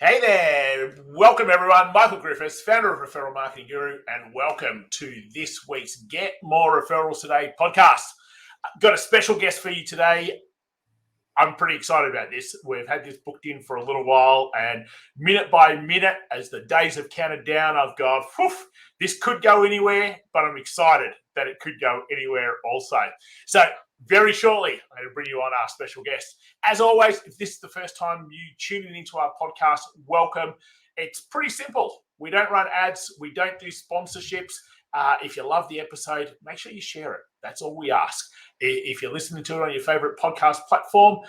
Hey there, welcome everyone. Michael Griffiths, founder of Referral Marketing Guru, and welcome to this week's Get More Referrals Today podcast. I've got a special guest for you today. I'm pretty excited about this. We've had this booked in for a little while, and minute by minute, as the days have counted down, I've gone, this could go anywhere, but I'm excited that it could go anywhere also. So very shortly, I'm going to bring you on our special guest. As always, if this is the first time you tuning into our podcast, welcome. It's pretty simple. We don't run ads. We don't do sponsorships. If you love the episode, make sure you share it. That's all we ask. If you're listening to it on your favorite podcast platform,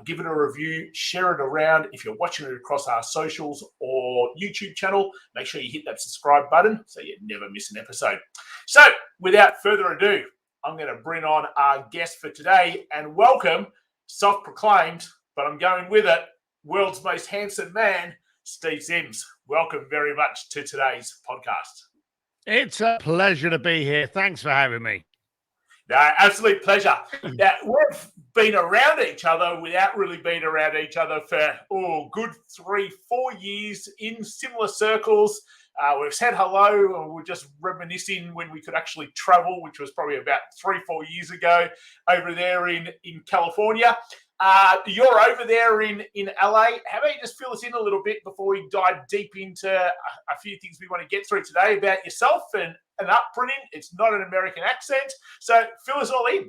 give it a review, share it around. If you're watching it across our socials or YouTube channel, make sure you hit that subscribe button so you never miss an episode. So without further ado, I'm going to bring on our guest for today and welcome, self-proclaimed, but I'm going with it, world's most handsome man, Steve Sims. Welcome very much to today's podcast. It's a pleasure to be here. Thanks for having me. No, absolute pleasure. Now, we've been around each other without really being around each other for good 3-4 years in similar circles. We've said hello, and we're just reminiscing when we could actually travel, which was probably about 3-4 years ago over there in California. You're over there in LA. How about you just fill us in a little bit before we dive deep into a few things we want to get through today about yourself and an upbringing. It's not an American accent, so fill us all in.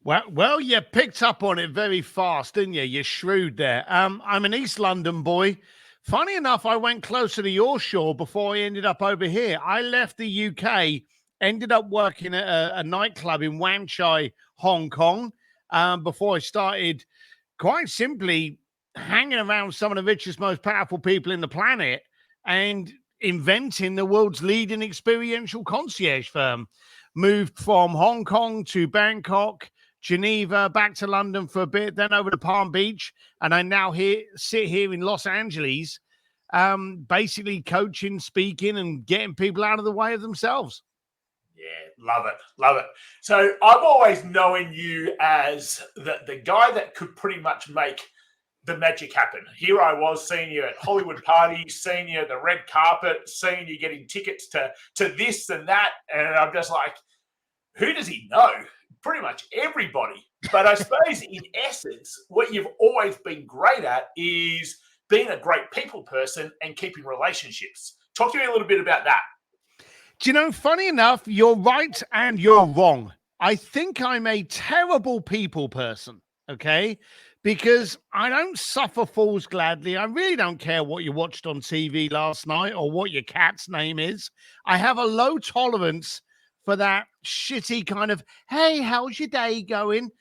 Well, you picked up on it very fast, didn't you? You're shrewd there. I'm an East London boy. Funny enough, I went closer to your shore before I ended up over here. I left the UK, ended up working at a nightclub in Wan Chai, Hong Kong, before I started quite simply hanging around some of the richest, most powerful people in the planet and inventing the world's leading experiential concierge firm. Moved from Hong Kong to Bangkok, Geneva, back to London for a bit, then over to Palm Beach, and I now sit here in Los Angeles, basically coaching, speaking, and getting people out of the way of themselves. Yeah, love it. So I've always known you as the guy that could pretty much make the magic happen. Here I was seeing you at Hollywood parties, seeing you at the red carpet, seeing you getting tickets to this and that, and I'm just like, who does he know? Pretty much everybody. But I suppose in essence, what you've always been great at is being a great people person and keeping relationships. Talk to me a little bit about that. Do you know, funny enough, you're right and you're wrong. I think I'm a terrible people person, okay? Because I don't suffer fools gladly. I really don't care what you watched on TV last night or what your cat's name is. I have a low tolerance for that shitty kind of, hey, how's your day going?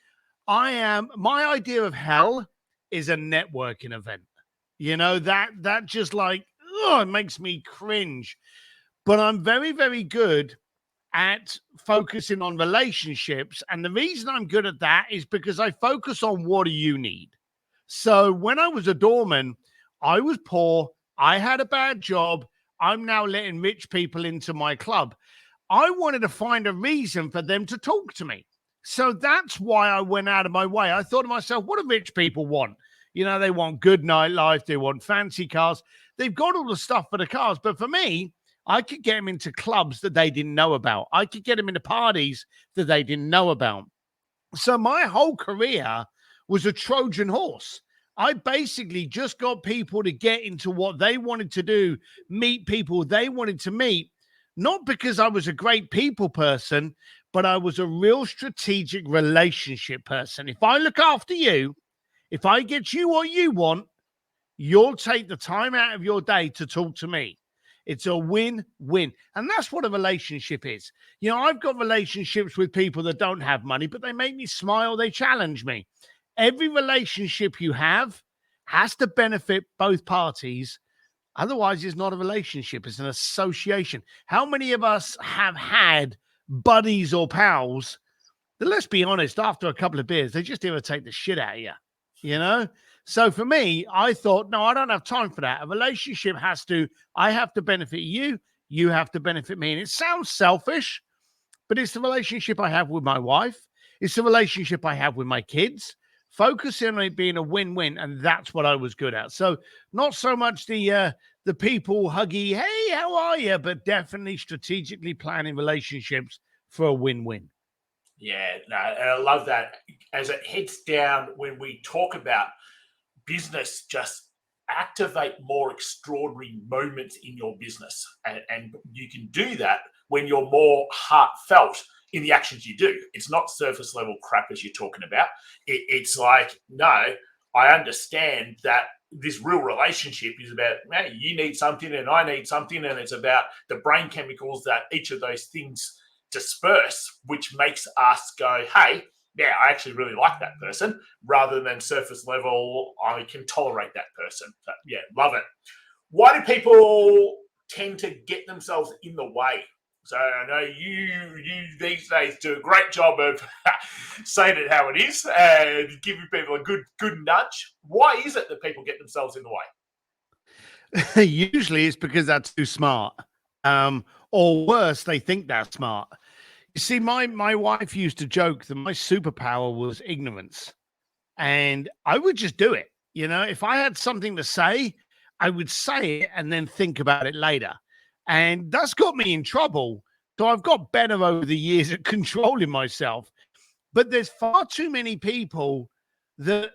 My idea of hell is a networking event. You know, that just like, it makes me cringe. But I'm very, very good at focusing on relationships. And the reason I'm good at that is because I focus on what do you need. So when I was a doorman, I was poor. I had a bad job. I'm now letting rich people into my club. I wanted to find a reason for them to talk to me. So that's why I went out of my way. I thought to myself, what do rich people want? You know, they want good nightlife. They want fancy cars. They've got all the stuff for the cars. But for me, I could get them into clubs that they didn't know about. I could get them into parties that they didn't know about. So my whole career was a Trojan horse. I basically just got people to get into what they wanted to do, meet people they wanted to meet. Not because I was a great people person, but I was a real strategic relationship person. If I look after you, if I get you what you want, you'll take the time out of your day to talk to me. It's a win-win. And that's what a relationship is. You know, I've got relationships with people that don't have money, but they make me smile. They challenge me. Every relationship you have has to benefit both parties. Otherwise, it's not a relationship. It's an association. How many of us have had buddies or pals that, let's be honest, after a couple of beers, they just irritate the shit out of you, you know? So for me, I thought, no, I don't have time for that. A relationship I have to benefit you. You have to benefit me. And it sounds selfish, but it's the relationship I have with my wife. It's the relationship I have with my kids. focusing on it being a win-win, and that's what I was good at. So not so much the people huggy, hey, how are you, but definitely strategically planning relationships for a win-win. Yeah, no, and I love that. As it heads down, when we talk about business, just activate more extraordinary moments in your business. And you can do that when you're more heartfelt in the actions you do. It's not surface level crap as you're talking about. It's like, no, I understand that this real relationship is about, hey, you need something and I need something. And it's about the brain chemicals that each of those things disperse, which makes us go, hey, yeah, I actually really like that person, rather than surface level, I can tolerate that person. So, yeah, love it. Why do people tend to get themselves in the way? So I know you these days do a great job of saying it how it is and giving people a good nudge. Why is it that people get themselves in the way? Usually it's because they're too smart. Or worse, they think they're smart. You see, my wife used to joke that my superpower was ignorance, and I would just do it. If I had something to say, I would say it and then think about it later. And that's got me in trouble. So I've got better over the years at controlling myself. But there's far too many people that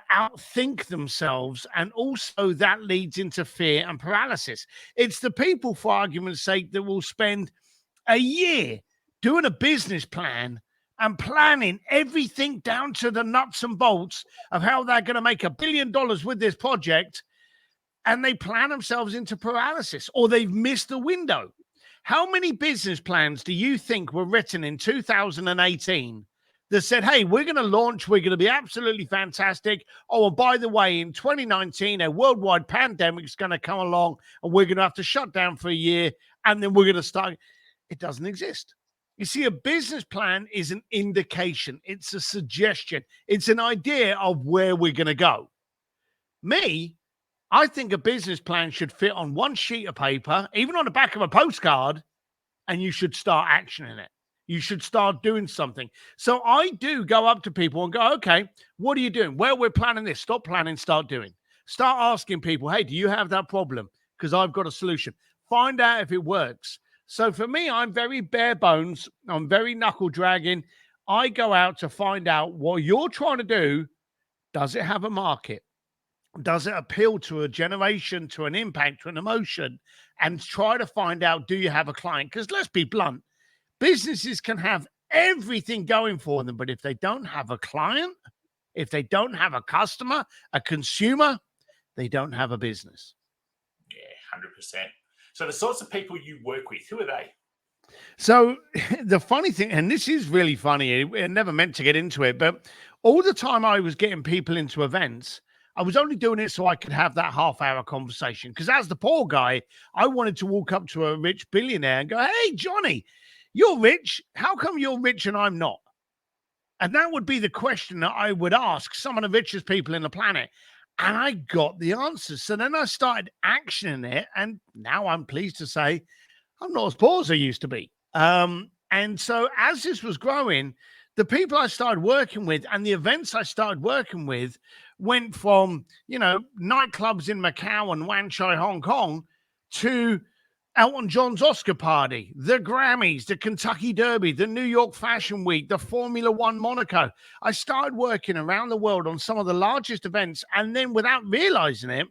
outthink themselves, and also that leads into fear and paralysis. It's the people, for argument's sake, that will spend a year doing a business plan and planning everything down to the nuts and bolts of how they're going to make $1 billion with this project, and they plan themselves into paralysis, or they've missed the window. How many business plans do you think were written in 2018 that said, hey, we're going to launch, we're going to be absolutely fantastic. Oh, and by the way, in 2019, a worldwide pandemic is going to come along and we're going to have to shut down for a year, and then we're going to start. It doesn't exist. You see, a business plan is an indication. It's a suggestion. It's an idea of where we're going to go. I think a business plan should fit on one sheet of paper, even on the back of a postcard, and you should start actioning it. You should start doing something. So I do go up to people and go, okay, what are you doing? Well, we're planning this. Stop planning, start doing. Start asking people, hey, do you have that problem? Because I've got a solution. Find out if it works. So for me, I'm very bare bones. I'm very knuckle dragging. I go out to find out what you're trying to do. Does it have a market? Does it appeal to a generation, to an impact, to an emotion? And try to find out, do you have a client? Because let's be blunt, businesses can have everything going for them, but if they don't have a client, if they don't have a customer, a consumer, they don't have a business. Yeah, 100%. So the sorts of people you work with, who are they? So the funny thing, and this is really funny, I never meant to get into it, but all the time I was getting people into events, I was only doing it so I could have that half-hour conversation. Because as the poor guy, I wanted to walk up to a rich billionaire and go, hey, Johnny, you're rich. How come you're rich and I'm not? And that would be the question that I would ask some of the richest people in the planet. And I got the answers. So then I started actioning it. And now I'm pleased to say I'm not as poor as I used to be. And so as this was growing, the people I started working with and the events I started working with went from, nightclubs in Macau and Wan Chai, Hong Kong, to Elton John's Oscar party, the Grammys, the Kentucky Derby, the New York Fashion Week, the Formula One Monaco. I started working around the world on some of the largest events, and then without realizing it,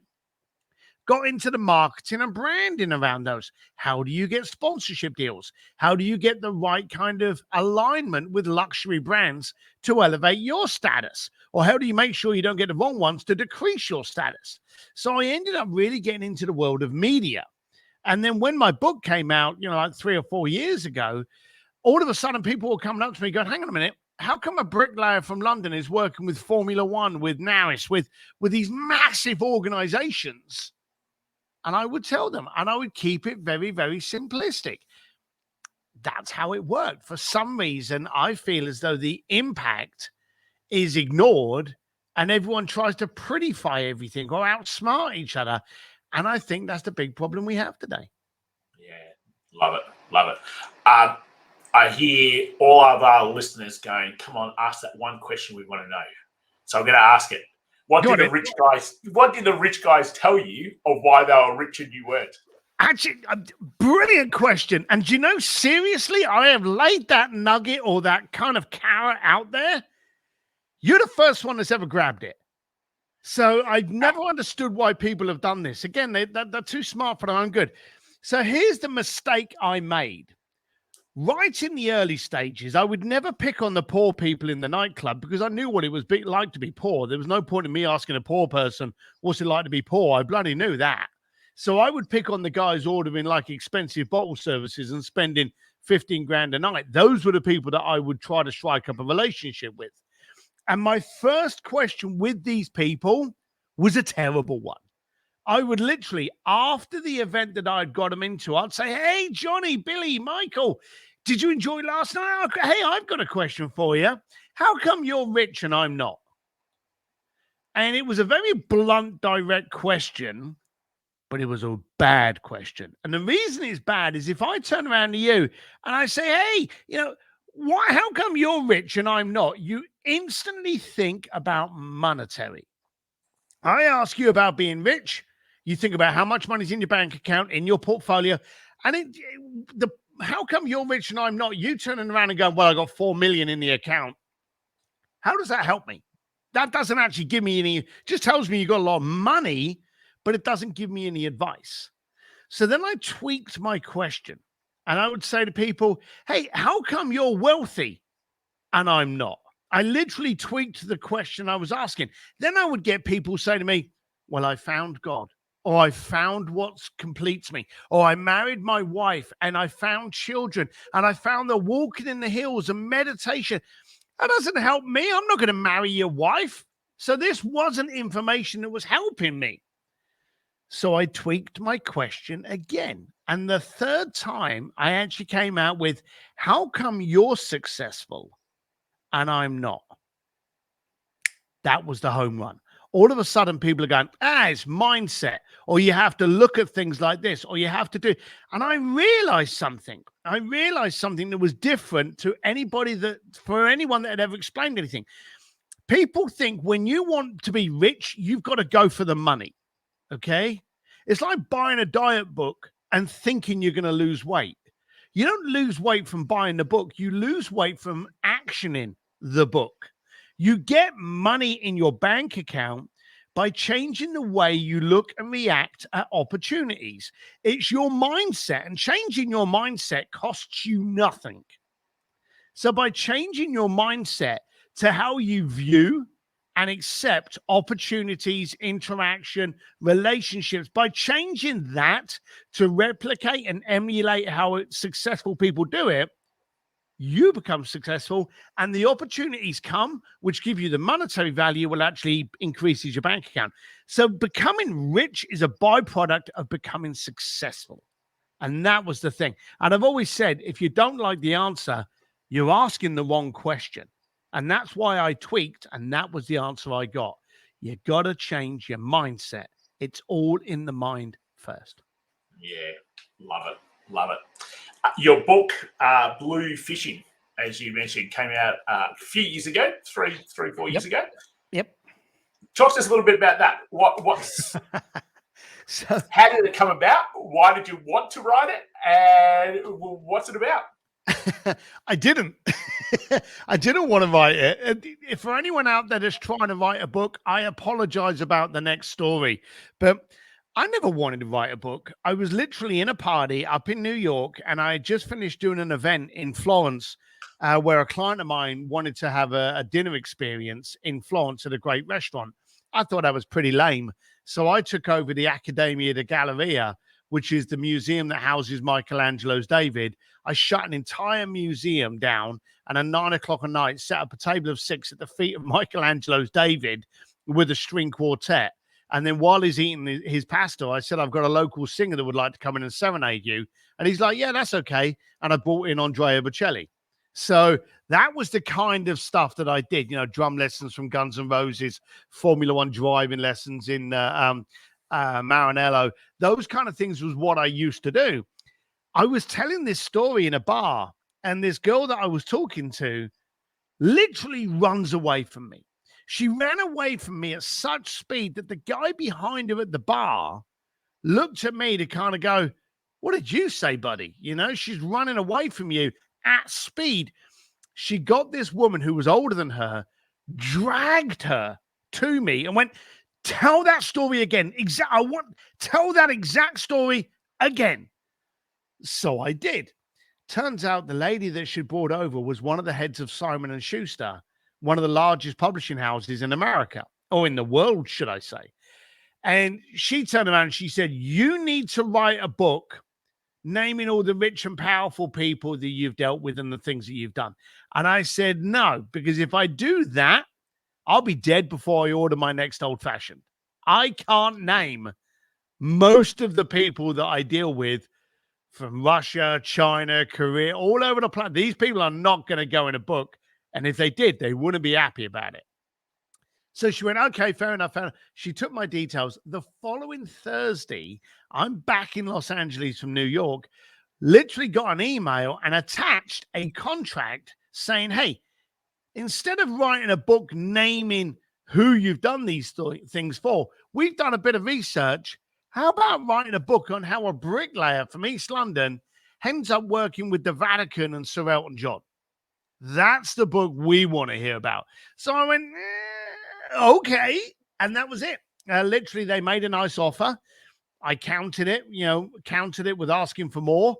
got into the marketing and branding around those. How do you get sponsorship deals? How do you get the right kind of alignment with luxury brands to elevate your status? Or how do you make sure you don't get the wrong ones to decrease your status? So I ended up really getting into the world of media. And then when my book came out, like 3 or 4 years ago, all of a sudden people were coming up to me going, hang on a minute, how come a bricklayer from London is working with Formula One, with Naris, with these massive organizations? And I would tell them, and I would keep it very, very simplistic. That's how it worked. For some reason, I feel as though the impact is ignored and everyone tries to prettify everything or outsmart each other. And I think that's the big problem we have today. Yeah, love it. Love it. I hear all of our listeners going, come on, ask that one question we want to know. So I'm going to ask it. What did the rich guys tell you of why they were rich and you weren't? Actually, brilliant question. And do you know, seriously, I have laid that nugget or that kind of carrot out there. You're the first one that's ever grabbed it. So I've never understood why people have done this. Again, they're too smart for their own good. So here's the mistake I made. Right in the early stages, I would never pick on the poor people in the nightclub because I knew what it was like to be poor. There was no point in me asking a poor person, what's it like to be poor? I bloody knew that. So I would pick on the guys ordering like expensive bottle services and spending 15 grand a night. Those were the people that I would try to strike up a relationship with. And my first question with these people was a terrible one. I would literally, after the event that I'd got them into, I'd say, hey, Johnny, Billy, Michael, did you enjoy last night? Hey, I've got a question for you. How come you're rich and I'm not? And it was a very blunt, direct question, but it was a bad question. And the reason it's bad is if I turn around to you and I say, hey, how come you're rich and I'm not? You instantly think about monetary. I ask you about being rich. You think about how much money's in your bank account, in your portfolio. And how come you're rich and I'm not? You turning around and going, well, I got 4 million in the account. How does that help me? That doesn't actually give me any, just tells me you got a lot of money, but it doesn't give me any advice. So then I tweaked my question and I would say to people, hey, how come you're wealthy and I'm not? I literally tweaked the question I was asking. Then I would get people say to me, well, I found God, or I found what completes me, or I married my wife and I found children and I found the walking in the hills and meditation. That doesn't help me. I'm not going to marry your wife. So this wasn't information that was helping me. So I tweaked my question again. And the third time I actually came out with, how come you're successful and I'm not? That was the home run. All of a sudden, people are going, it's mindset, or you have to look at things like this, or you have to do. And I realized something. That was different to for anyone that had ever explained anything. People think when you want to be rich, you've got to go for the money. Okay? It's like buying a diet book and thinking you're going to lose weight. You don't lose weight from buying the book. You lose weight from actioning the book. You get money in your bank account by changing the way you look and react at opportunities. It's your mindset, and changing your mindset costs you nothing. So by changing your mindset to how you view and accept opportunities, interaction, relationships, by changing that to replicate and emulate how successful people do it, you become successful, and the opportunities come, which give you the monetary value, will actually increases your bank account. So becoming rich is a byproduct of becoming successful. And that was the thing. And I've always said, if you don't like the answer, you're asking the wrong question. And that's why I tweaked, and that was the answer I got. You got to change your mindset. It's all in the mind first. Yeah, love it. Love it. Your book, Blue Fishing, as you mentioned, came out a few years ago, 4 years ago. Yep. Talk to us a little bit about that. What's so, how did it come about? Why did you want to write it? And what's it about? I didn't. I didn't want to write it. If for anyone out there that's trying to write a book, I apologize about the next story. But I never wanted to write a book. I was literally in a party up in New York, and I had just finished doing an event in Florence where a client of mine wanted to have a dinner experience in Florence at a great restaurant. I thought that was pretty lame. So I took over the Accademia di Galleria, which is the museum that houses Michelangelo's David. I shut an entire museum down, and at 9 o'clock at night, set up a table of 6 at the feet of Michelangelo's David with a string quartet. And then while he's eating his pasta, I said, I've got a local singer that would like to come in and serenade you. And he's like, yeah, that's okay. And I brought in Andrea Bocelli. So that was the kind of stuff that I did, drum lessons from Guns N' Roses, Formula One driving lessons in Maranello. Those kind of things was what I used to do. I was telling this story in a bar, and this girl that I was talking to literally runs away from me. She ran away from me at such speed that the guy behind her at the bar looked at me to kind of go, what did you say, buddy? You know, she's running away from you at speed. She got this woman who was older than her, dragged her to me and went, tell that story again. Tell that exact story again. So I did. Turns out the lady that she brought over was one of the heads of Simon & Schuster, one of the largest publishing houses in America, or in the world, should I say. And she turned around and she said, you need to write a book naming all the rich and powerful people that you've dealt with and the things that you've done. And I said, no, because if I do that, I'll be dead before I order my next old fashioned. I can't name most of the people that I deal with from Russia, China, Korea, all over the planet. These people are not going to go in a book. And if they did, they wouldn't be happy about it. So she went, okay, fair enough. She took my details. The following Thursday, I'm back in Los Angeles from New York, literally got an email and attached a contract saying, hey, instead of writing a book naming who you've done these things for, we've done a bit of research. How about writing a book on how a bricklayer from East London ends up working with the Vatican and Sir Elton John? That's the book we want to hear about. So I went, okay. And that was it. Literally, they made a nice offer. I counted it with asking for more.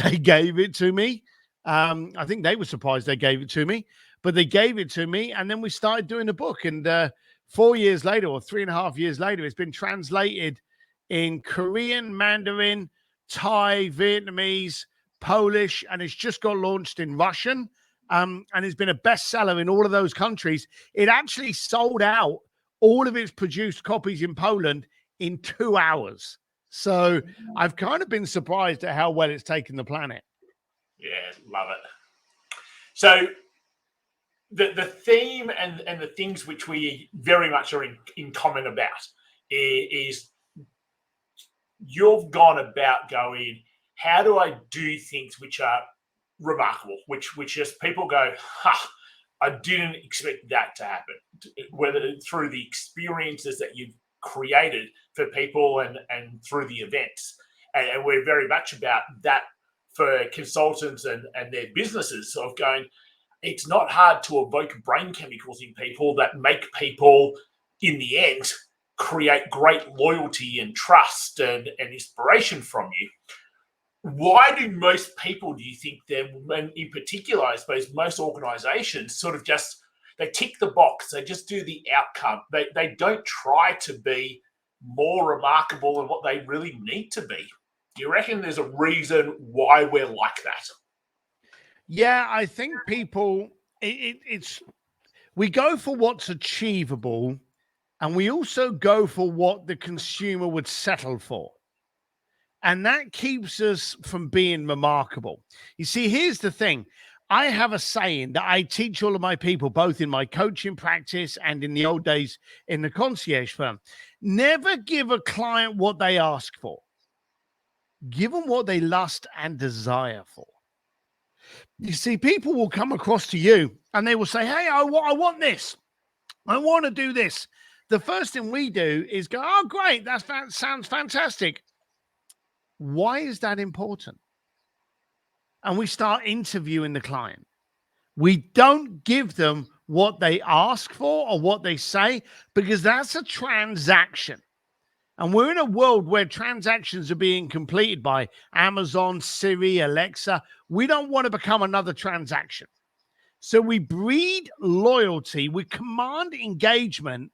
They gave it to me. I think they were surprised they gave it to me, but they gave it to me. And then we started doing the book. And 4 years later, or 3.5 years later, it's been translated in Korean, Mandarin, Thai, Vietnamese, Polish, and it's just got launched in Russian. And it's been a bestseller in all of those countries. It actually sold out all of its produced copies in Poland in 2 hours. So I've kind of been surprised at how well it's taken the planet. Yeah, love it. So the theme and the things which we very much are in common about is you've gone about going, how do I do things which are remarkable, which just people go, I didn't expect that to happen, whether through the experiences that you've created for people and through the events. And we're very much about that for consultants and their businesses of going, it's not hard to evoke brain chemicals in people that make people, in the end, create great loyalty and trust and inspiration from you. Why do most people, do you think, and in particular, I suppose, most organizations sort of just, they tick the box, they just do the outcome. They don't try to be more remarkable than what they really need to be. Do you reckon there's a reason why we're like that? Yeah, I think people, we go for what's achievable, and we also go for what the consumer would settle for. And that keeps us from being remarkable. You see, here's the thing. I have a saying that I teach all of my people, both in my coaching practice and in the old days in the concierge firm. Never give a client what they ask for. Give them what they lust and desire for. You see, people will come across to you and they will say, hey, I want this. I want to do this. The first thing we do is go, oh, great. That sounds fantastic. Why is that important? And we start interviewing the client. We don't give them what they ask for or what they say, because that's a transaction. And we're in a world where transactions are being completed by Amazon, Siri, Alexa. We don't want to become another transaction. So we breed loyalty, we command engagement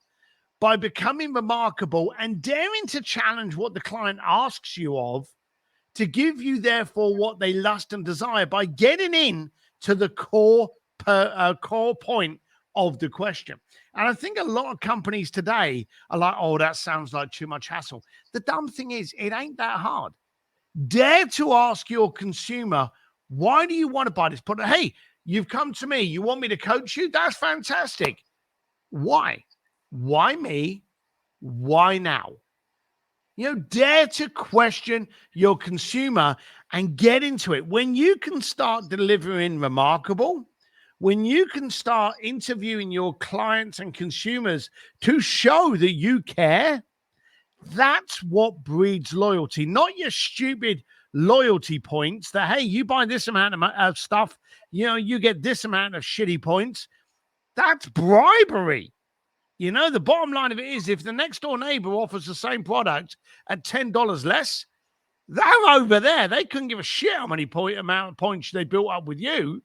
by becoming remarkable and daring to challenge what the client asks you of, to give you, therefore, what they lust and desire by getting in to the core point of the question. And I think a lot of companies today are like, oh, that sounds like too much hassle. The dumb thing is, it ain't that hard. Dare to ask your consumer, why do you want to buy this product? Hey, you've come to me. You want me to coach you? That's fantastic. Why? Why me? Why now? Dare to question your consumer and get into it. When you can start delivering remarkable, When you can start interviewing your clients and consumers to show that you care, that's what breeds loyalty, not your stupid loyalty points that, hey, you buy this amount of stuff, you get this amount of shitty points. That's bribery. The bottom line of it is, if the next door neighbor offers the same product at $10 less, they're over there. They couldn't give a shit how many amount of points they built up with you.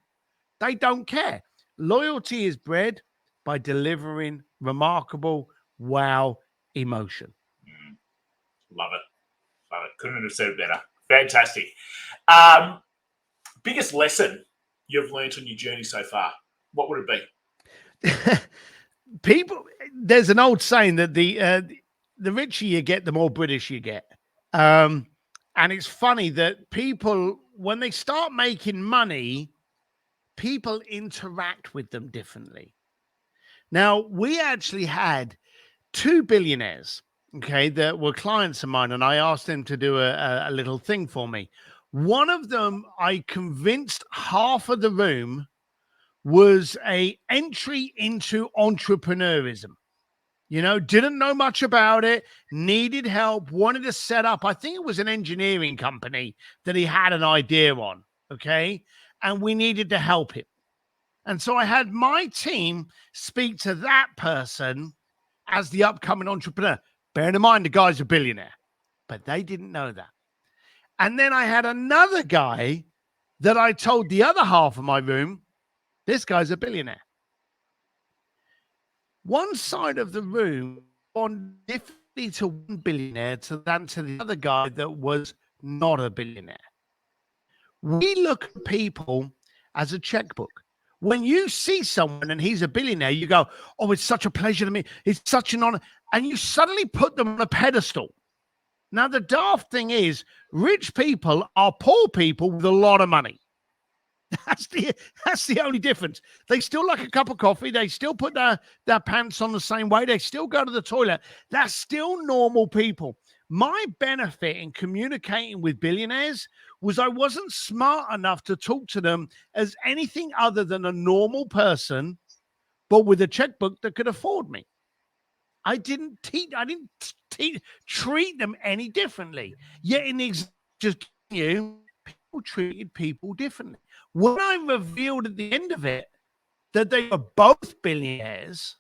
They don't care. Loyalty is bred by delivering remarkable wow emotion. Love it. Love it. Couldn't have said it better. Fantastic. Biggest lesson you've learned on your journey so far? What would it be? People, there's an old saying that the richer you get, the more British you get. And it's funny that people, when they start making money, people interact with them differently. Now, we actually had 2 billionaires, okay, that were clients of mine, and I asked them to do a little thing for me. One of them, I convinced half of the room was a entry into entrepreneurism. Didn't know much about it, needed help, wanted to set up, I think it was an engineering company that he had an idea on, okay? And we needed to help him. And so I had my team speak to that person as the upcoming entrepreneur. Bearing in mind, the guy's a billionaire, but they didn't know that. And then I had another guy that I told the other half of my room, this guy's a billionaire. One side of the room on differently to one billionaire than to the other guy that was not a billionaire. We look at people as a checkbook. When you see someone and he's a billionaire, you go, oh, it's such a pleasure to me. It's such an honor. And you suddenly put them on a pedestal. Now, the daft thing is, rich people are poor people with a lot of money. That's the only difference. They still like a cup of coffee. They still put their pants on the same way. They still go to the toilet. That's still normal people. My benefit in communicating with billionaires was I wasn't smart enough to talk to them as anything other than a normal person, but with a checkbook that could afford me. I didn't treat them any differently. Yet in the just you, people treated people differently. When I revealed at the end of it that they were both billionaires,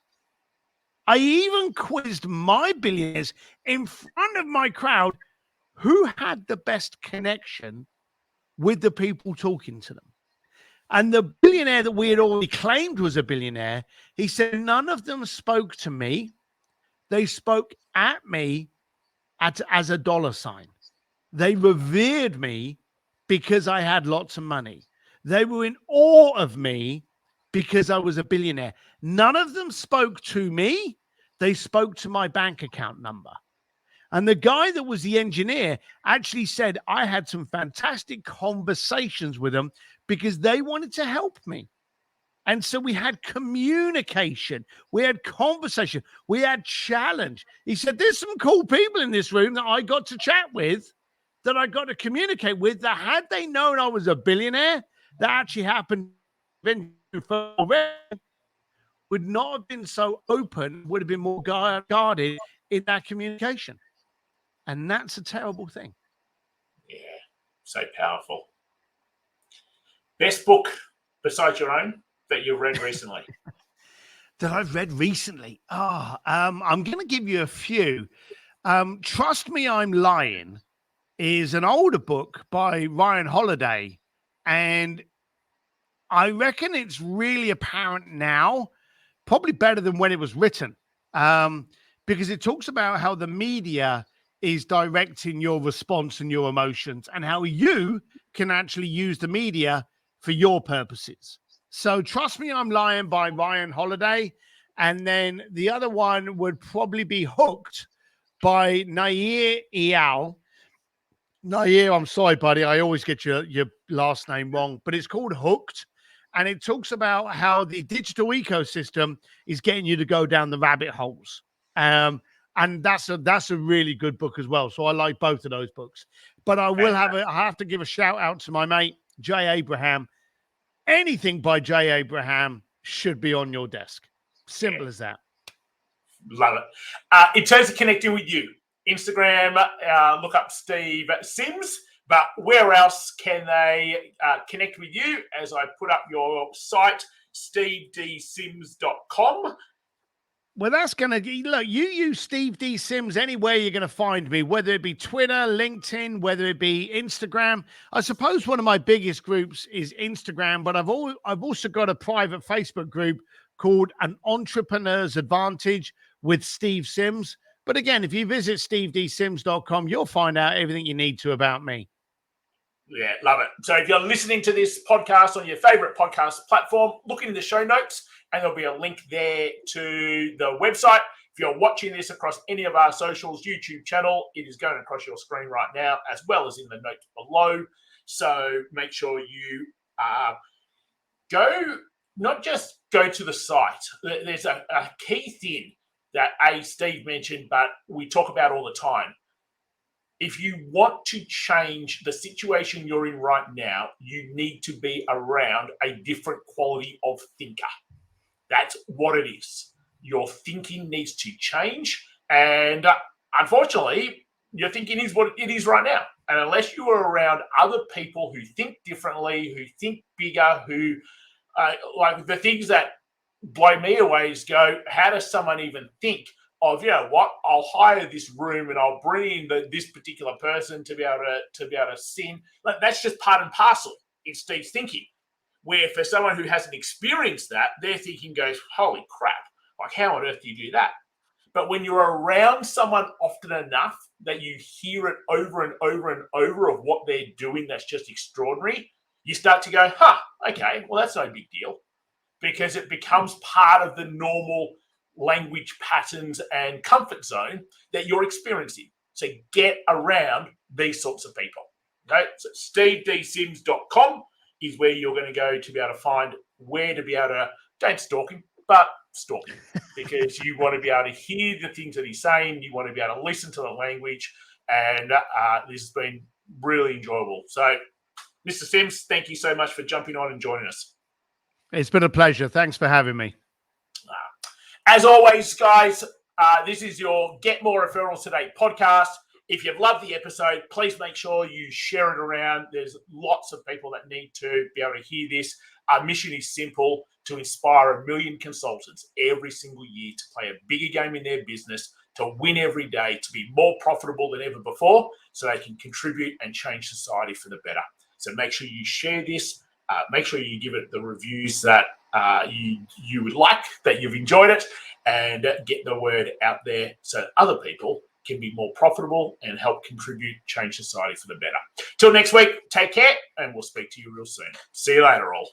I even quizzed my billionaires in front of my crowd who had the best connection with the people talking to them. And the billionaire that we had already claimed was a billionaire, he said none of them spoke to me. They spoke at me as a dollar sign. They revered me because I had lots of money. They were in awe of me because I was a billionaire. None of them spoke to me. They spoke to my bank account number. And the guy that was the engineer actually said I had some fantastic conversations with them because they wanted to help me. And so we had communication, we had conversation, we had challenge. He said, there's some cool people in this room that I got to chat with, that I got to communicate with, that had they known I was a billionaire, that actually happened, would not have been so open, would have been more guarded in that communication. And that's a terrible thing. Yeah, so powerful. Best book besides your own that you've read recently? That I've read recently? I'm going to give you a few. Trust Me, I'm Lying is an older book by Ryan Holiday. And I reckon it's really apparent now, probably better than when it was written, because it talks about how the media is directing your response and your emotions and how you can actually use the media for your purposes. So Trust Me, I'm Lying by Ryan Holiday. And then the other one would probably be Hooked by Nair Eyal. Nair, I'm sorry, buddy. I always get your last name wrong, but it's called Hooked. And it talks about how the digital ecosystem is getting you to go down the rabbit holes. And that's a really good book as well. So I like both of those books. But I have to give a shout out to my mate, Jay Abraham. anything by J. Abraham should be on your desk. Simple as that. Love it. In terms of connecting with you, Instagram, look up Steve Sims. But where else can they connect with you? As I put up your site, steveDsims.com. Well, that's going to look. You use Steve D. Sims anywhere you're going to find me, whether it be Twitter, LinkedIn, whether it be Instagram. I suppose one of my biggest groups is Instagram, but I've also got a private Facebook group called An Entrepreneur's Advantage with Steve Sims. But again, if you visit steveDsims.com, you'll find out everything you need to about me. Yeah, love it. So if you're listening to this podcast on your favorite podcast platform, look in the show notes and there'll be a link there to the website. If you're watching this across any of our socials, YouTube channel, it is going across your screen right now, as well as in the notes below. So make sure you not just go to the site. There's a key thing that Steve mentioned, but we talk about all the time. If you want to change the situation you're in right now, you need to be around a different quality of thinker. That's what it is. Your thinking needs to change. And unfortunately, your thinking is what it is right now. And unless you are around other people who think differently, who think bigger, who like the things that blow me away is go, how does someone even think of, you know what, I'll hire this room and I'll bring in this particular person to be able to sing. Like, that's just part and parcel in Steve's thinking. Where for someone who hasn't experienced that, their thinking goes, holy crap, like how on earth do you do that? But when you're around someone often enough that you hear it over and over and over of what they're doing that's just extraordinary, you start to go, okay, well, that's no big deal. Because it becomes part of the normal language patterns and comfort zone that you're experiencing. So get around these sorts of people. Okay, so steveDsims.com is where you're going to go to be able to find where to be able to, don't stalk him, but stalk him, because you want to be able to hear the things that he's saying. You want to be able to listen to the language, and this has been really enjoyable. So, Mr. Sims, thank you so much for jumping on and joining us. It's been a pleasure. Thanks for having me. As always, guys, this is your Get More Referrals Today podcast. If you've loved the episode, please make sure you share it around. There's lots of people that need to be able to hear this. Our mission is simple: to inspire 1 million consultants every single year to play a bigger game in their business, to win every day, to be more profitable than ever before, so they can contribute and change society for the better. So make sure you share this. Make sure you give it the reviews that you would like, that you've enjoyed it, and get the word out there so other people can be more profitable and help contribute, change society for the better. Till next week, take care, and we'll speak to you real soon. See you later, all.